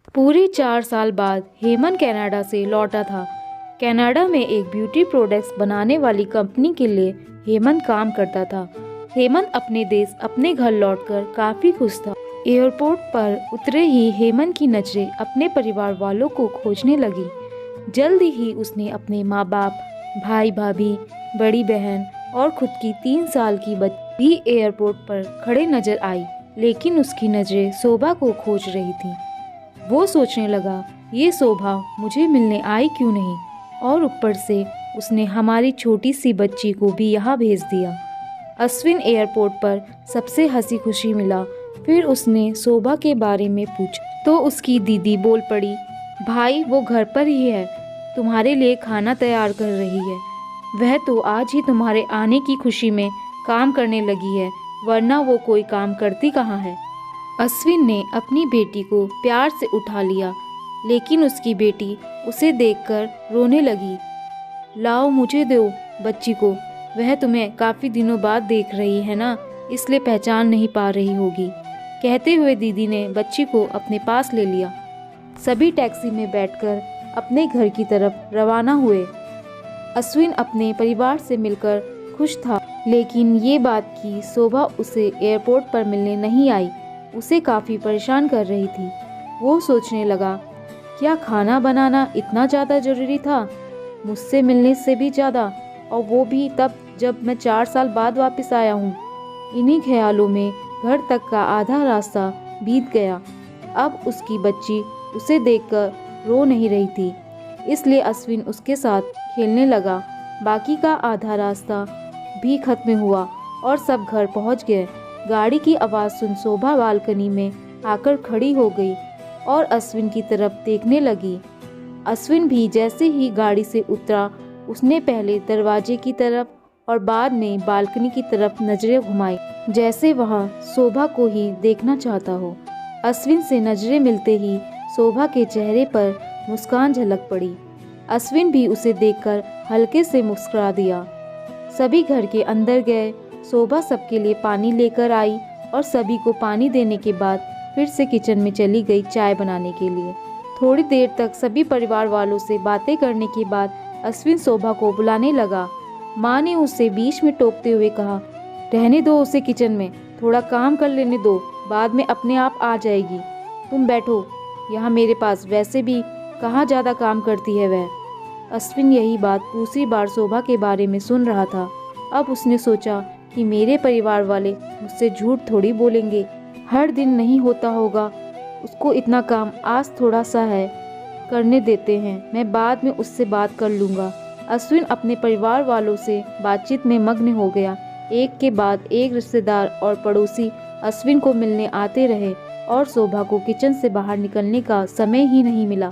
पूरे 4 साल बाद हेमंत कनाडा से लौटा था। कनाडा में एक ब्यूटी प्रोडक्ट्स बनाने वाली कंपनी के लिए हेमंत काम करता था। हेमंत अपने देश अपने घर लौटकर काफ़ी खुश था। एयरपोर्ट पर उतरे ही हेमंत की नज़रें अपने परिवार वालों को खोजने लगी। जल्द ही उसने अपने माँ बाप, भाई भाभी, बड़ी बहन और खुद की 3 साल की बच्ची भी एयरपोर्ट पर खड़े नजर आई, लेकिन उसकी नज़रें शोभा को खोज रही थी। वो सोचने लगा, ये शोभा मुझे मिलने आई क्यों नहीं, और ऊपर से उसने हमारी छोटी सी बच्ची को भी यहाँ भेज दिया। अश्विन एयरपोर्ट पर सबसे हंसी खुशी मिला। फिर उसने शोभा के बारे में पूछा तो उसकी दीदी बोल पड़ी, भाई वो घर पर ही है, तुम्हारे लिए खाना तैयार कर रही है। वह तो आज ही तुम्हारे आने की खुशी में काम करने लगी है, वरना वो कोई काम करती कहाँ है। अश्विन ने अपनी बेटी को प्यार से उठा लिया, लेकिन उसकी बेटी उसे देखकर रोने लगी। लाओ मुझे दो बच्ची को, वह तुम्हें काफ़ी दिनों बाद देख रही है ना, इसलिए पहचान नहीं पा रही होगी। कहते हुए दीदी ने बच्ची को अपने पास ले लिया। सभी टैक्सी में बैठकर अपने घर की तरफ रवाना हुए। अश्विन अपने परिवार से मिलकर खुश था, लेकिन ये बात कि शोभा उसे एयरपोर्ट पर मिलने नहीं आई उसे काफ़ी परेशान कर रही थी। वो सोचने लगा, क्या खाना बनाना इतना ज़्यादा ज़रूरी था, मुझसे मिलने से भी ज़्यादा, और वो भी तब जब मैं 4 साल बाद वापस आया हूँ। इन्हीं ख्यालों में घर तक का आधा रास्ता बीत गया। अब उसकी बच्ची उसे देखकर रो नहीं रही थी, इसलिए अश्विन उसके साथ खेलने लगा। बाकी का आधा रास्ता भी खत्म हुआ और सब घर पहुंच गए। गाड़ी की आवाज़ सुन शोभा बालकनी में आकर खड़ी हो गई और अश्विन की तरफ देखने लगी। अश्विन भी जैसे ही गाड़ी से उतरा, उसने पहले दरवाजे की तरफ और बाद में बालकनी की तरफ नजरें घुमाई, जैसे वहां शोभा को ही देखना चाहता हो। अश्विन से नजरें मिलते ही शोभा के चेहरे पर मुस्कान झलक पड़ी। अश्विन भी उसे देखकर हल्के से मुस्कुरा दिया। सभी घर के अंदर गए। शोभा सबके लिए पानी लेकर आई और सभी को पानी देने के बाद फिर से किचन में चली गई चाय बनाने के लिए। थोड़ी देर तक सभी परिवार वालों से बातें करने के बाद अश्विन शोभा को बुलाने लगा। माँ ने उसे बीच में टोकते हुए कहा, रहने दो उसे किचन में, थोड़ा काम कर लेने दो, बाद में अपने आप आ जाएगी। तुम बैठो यहाँ मेरे पास, वैसे भी कहाँ ज़्यादा काम करती है वह। अश्विन यही बात दूसरी बार शोभा के बारे में सुन रहा था। अब उसने सोचा कि मेरे परिवार वाले मुझसे झूठ थोड़ी बोलेंगे, हर दिन नहीं होता होगा, उसको इतना काम आज थोड़ा सा है, करने देते हैं, मैं बाद में उससे बात कर लूँगा। अश्विन अपने परिवार वालों से बातचीत में मग्न हो गया। एक के बाद एक रिश्तेदार और पड़ोसी अश्विन को मिलने आते रहे और शोभा को किचन से बाहर निकलने का समय ही नहीं मिला।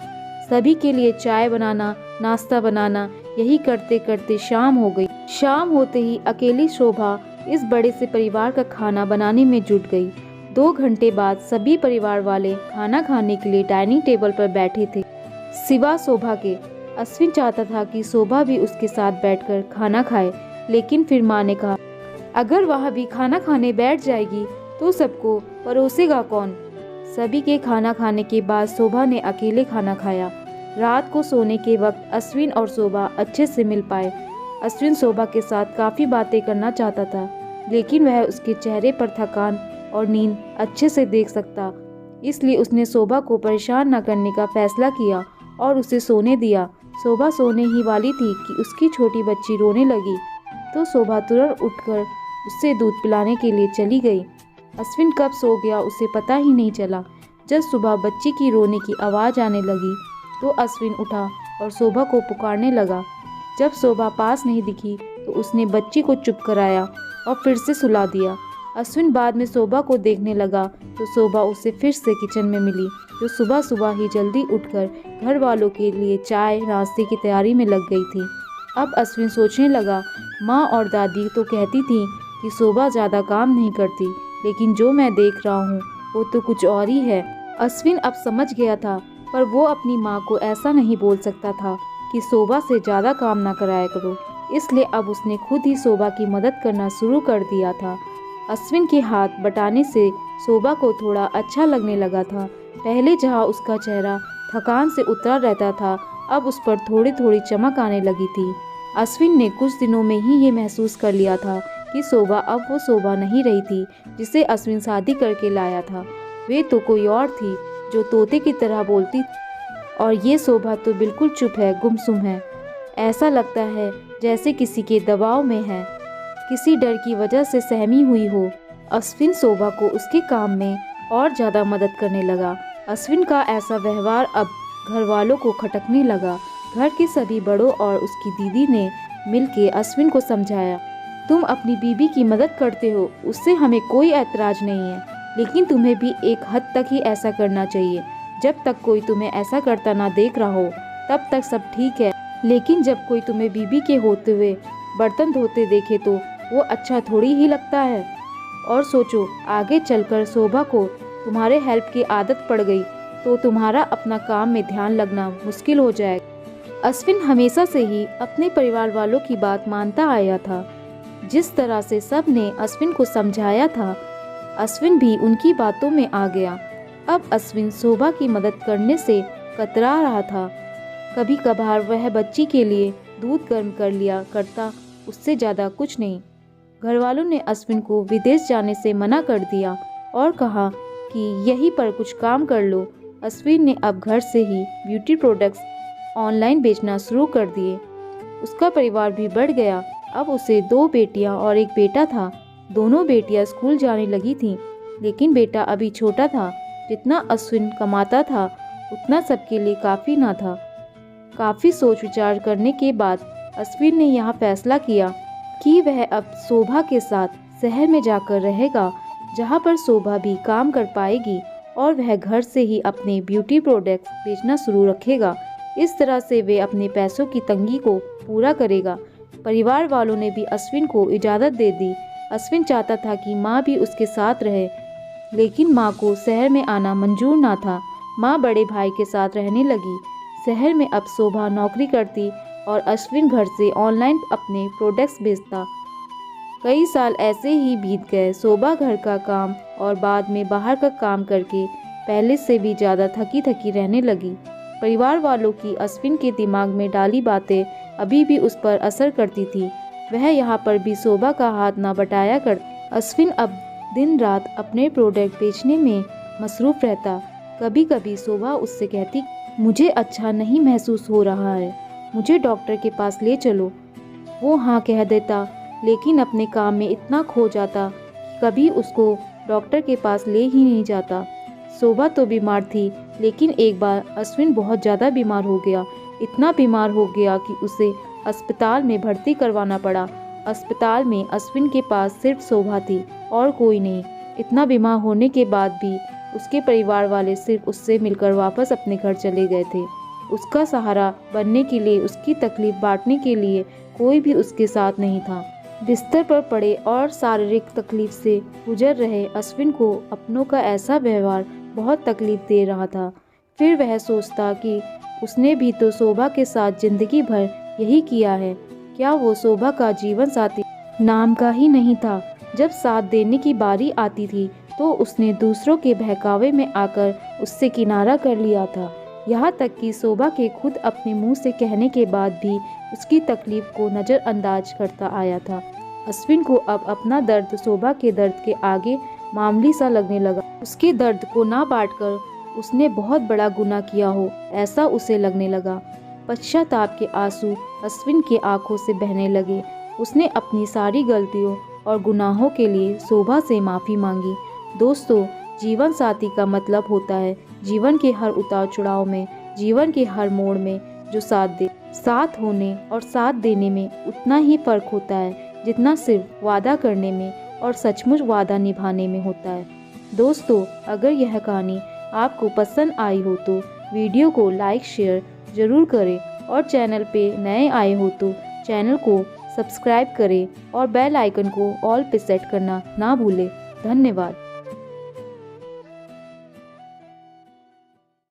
सभी के लिए चाय बनाना, नाश्ता बनाना, यही करते करते शाम हो गई। शाम होते ही अकेली शोभा इस बड़े से परिवार का खाना बनाने में जुट गई। 2 घंटे बाद सभी परिवार वाले खाना खाने के लिए डाइनिंग टेबल पर बैठे थे, सिवा शोभा के। अश्विन चाहता था कि शोभा भी उसके साथ बैठकर खाना खाए, लेकिन फिर माँ ने कहा, अगर वह भी खाना खाने बैठ जाएगी तो सबको परोसेगा कौन। सभी के खाना खाने के बाद शोभा ने अकेले खाना खाया। रात को सोने के वक्त अश्विन और शोभा अच्छे से मिल पाए। अश्विन शोभा के साथ काफ़ी बातें करना चाहता था, लेकिन वह उसके चेहरे पर थकान और नींद अच्छे से देख सकता, इसलिए उसने शोभा को परेशान न करने का फैसला किया और उसे सोने दिया। शोभा सोने ही वाली थी कि उसकी छोटी बच्ची रोने लगी, तो शोभा तुरंत उठकर उसे दूध पिलाने के लिए चली गई। अश्विन कब सो गया उसे पता ही नहीं चला। जब सुबह बच्ची की रोने की आवाज़ आने लगी तो अश्विन उठा और शोभा को पुकारने लगा। जब शोभा पास नहीं दिखी तो उसने बच्ची को चुप कराया और फिर से सुला दिया। अश्विन बाद में शोभा को देखने लगा तो शोभा उसे फिर से किचन में मिली, जो सुबह सुबह ही जल्दी उठकर घर वालों के लिए चाय नाश्ते की तैयारी में लग गई थी। अब अश्विन सोचने लगा, माँ और दादी तो कहती थी कि शोभा ज़्यादा काम नहीं करती, लेकिन जो मैं देख रहा हूँ वो तो कुछ और ही है। अश्विन अब समझ गया था, पर वो अपनी माँ को ऐसा नहीं बोल सकता था कि शोभा से ज़्यादा काम ना कराया करो, इसलिए अब उसने खुद ही शोभा की मदद करना शुरू कर दिया था। अश्विन के हाथ बटाने से शोभा को थोड़ा अच्छा लगने लगा था, पहले जहाँ उसका चेहरा थकान से उतरा रहता था, अब उस पर थोड़ी थोड़ी चमक आने लगी थी। अश्विन ने कुछ दिनों में ही ये महसूस कर लिया था कि शोभा अब वो शोभा नहीं रही थी जिसे अश्विन शादी करके लाया था। वे तो कोई और थी जो तोते की तरह बोलती, और ये शोभा तो बिल्कुल चुप है, गुमसुम है। ऐसा लगता है जैसे किसी के दबाव में है, किसी डर की वजह से सहमी हुई हो। अश्विन शोभा को उसके काम में और ज़्यादा मदद करने लगा। अश्विन का ऐसा व्यवहार अब घर वालों को खटकने लगा। घर के सभी बड़ों और उसकी दीदी ने मिलकर अश्विन को समझाया, तुम अपनी बीबी की मदद करते हो, उससे हमें कोई ऐतराज़ नहीं है, लेकिन तुम्हें भी एक हद तक ही ऐसा करना चाहिए। जब तक कोई तुम्हें ऐसा करता ना देख रहा हो तब तक सब ठीक है, लेकिन जब कोई तुम्हें बीबी के होते हुए बर्तन धोते देखे तो वो अच्छा थोड़ी ही लगता है। और सोचो, आगे चलकर शोभा को तुम्हारे हेल्प की आदत पड़ गई तो तुम्हारा अपना काम में ध्यान लगना मुश्किल हो जाएगा। अश्विन हमेशा से ही अपने परिवार वालों की बात मानता आया था। जिस तरह से सब ने अश्विन को समझाया था, अश्विन भी उनकी बातों में आ गया। अब अश्विन शोभा की मदद करने से कतरा रहा था। कभी कभार वह बच्ची के लिए दूध गर्म कर लिया करता, उससे ज़्यादा कुछ नहीं। घर वालों ने अश्विन को विदेश जाने से मना कर दिया और कहा कि यहीं पर कुछ काम कर लो। अश्विन ने अब घर से ही ब्यूटी प्रोडक्ट्स ऑनलाइन बेचना शुरू कर दिए। उसका परिवार भी बढ़ गया। अब उसे 2 बेटियां और एक बेटा था। दोनों बेटियां स्कूल जाने लगी थीं, लेकिन बेटा अभी छोटा था। जितना अश्विन कमाता था उतना सबके लिए काफ़ी ना था। काफ़ी सोच विचार करने के बाद अश्विन ने यह फैसला किया कि वह अब शोभा के साथ शहर में जाकर रहेगा, जहां पर शोभा भी काम कर पाएगी और वह घर से ही अपने ब्यूटी प्रोडक्ट्स बेचना शुरू रखेगा। इस तरह से वे अपने पैसों की तंगी को पूरा करेगा। परिवार वालों ने भी अश्विन को इजाज़त दे दी। अश्विन चाहता था कि माँ भी उसके साथ रहे, लेकिन माँ को शहर में आना मंजूर ना था। माँ बड़े भाई के साथ रहने लगी। शहर में अब शोभा नौकरी करती और अश्विन घर से ऑनलाइन अपने प्रोडक्ट्स बेचता। कई साल ऐसे ही बीत गए। शोभा घर का काम और बाद में बाहर का काम करके पहले से भी ज़्यादा थकी थकी रहने लगी। परिवार वालों की अश्विन के दिमाग में डाली बातें अभी भी उस पर असर करती थी। वह यहाँ पर भी शोभा का हाथ ना बटाया कर। अश्विन अब दिन रात अपने प्रोडक्ट बेचने में मसरूफ़ रहता। कभी कभी शोभा उससे कहती, मुझे अच्छा नहीं महसूस हो रहा है, मुझे डॉक्टर के पास ले चलो। वो हाँ कह देता, लेकिन अपने काम में इतना खो जाता कि कभी उसको डॉक्टर के पास ले ही नहीं जाता। शोभा तो बीमार थी, लेकिन एक बार अश्विन बहुत ज़्यादा बीमार हो गया। इतना बीमार हो गया कि उसे अस्पताल में भर्ती करवाना पड़ा। अस्पताल में अश्विन के पास सिर्फ शोभा थी और कोई नहीं। इतना बीमार होने के बाद भी उसके परिवार वाले सिर्फ उससे मिलकर वापस अपने घर चले गए थे। उसका सहारा बनने के लिए, उसकी तकलीफ बांटने के लिए कोई भी उसके साथ नहीं था। बिस्तर पर पड़े और शारीरिक तकलीफ से गुजर रहे अश्विन को अपनों का ऐसा व्यवहार बहुत तकलीफ दे रहा था। फिर वह सोचता कि उसने भी तो शोभा के साथ जिंदगी भर यही किया है। क्या वो शोभा का जीवन साथी नाम का ही नहीं था? जब साथ देने की बारी आती थी तो उसने दूसरों के बहकावे में आकर उससे किनारा कर लिया था। यहाँ तक कि शोभा के खुद अपने मुंह से कहने के बाद भी उसकी तकलीफ को नज़रअंदाज करता आया था। अश्विन को अब अपना दर्द शोभा के दर्द के आगे मामूली सा लगने लगा। उसके दर्द को ना बांटकर उसने बहुत बड़ा गुनाह किया हो, ऐसा उसे लगने लगा। पश्चाताप के आंसू अश्विन की आंखों से बहने लगे। उसने अपनी सारी गलतियों और गुनाहों के लिए शोभा से माफ़ी मांगी। दोस्तों, जीवन साथी का मतलब होता है जीवन के हर उतार चढ़ाव में, जीवन के हर मोड़ में जो साथ दे। साथ होने और साथ देने में उतना ही फर्क होता है जितना सिर्फ वादा करने में और सचमुच वादा निभाने में होता है। दोस्तों, अगर यह कहानी आपको पसंद आई हो तो वीडियो को लाइक शेयर ज़रूर करें और चैनल पे नए आए हो तो चैनल को सब्सक्राइब करें और बेल आइकन को ऑल पे सेट करना ना भूलें। धन्यवाद।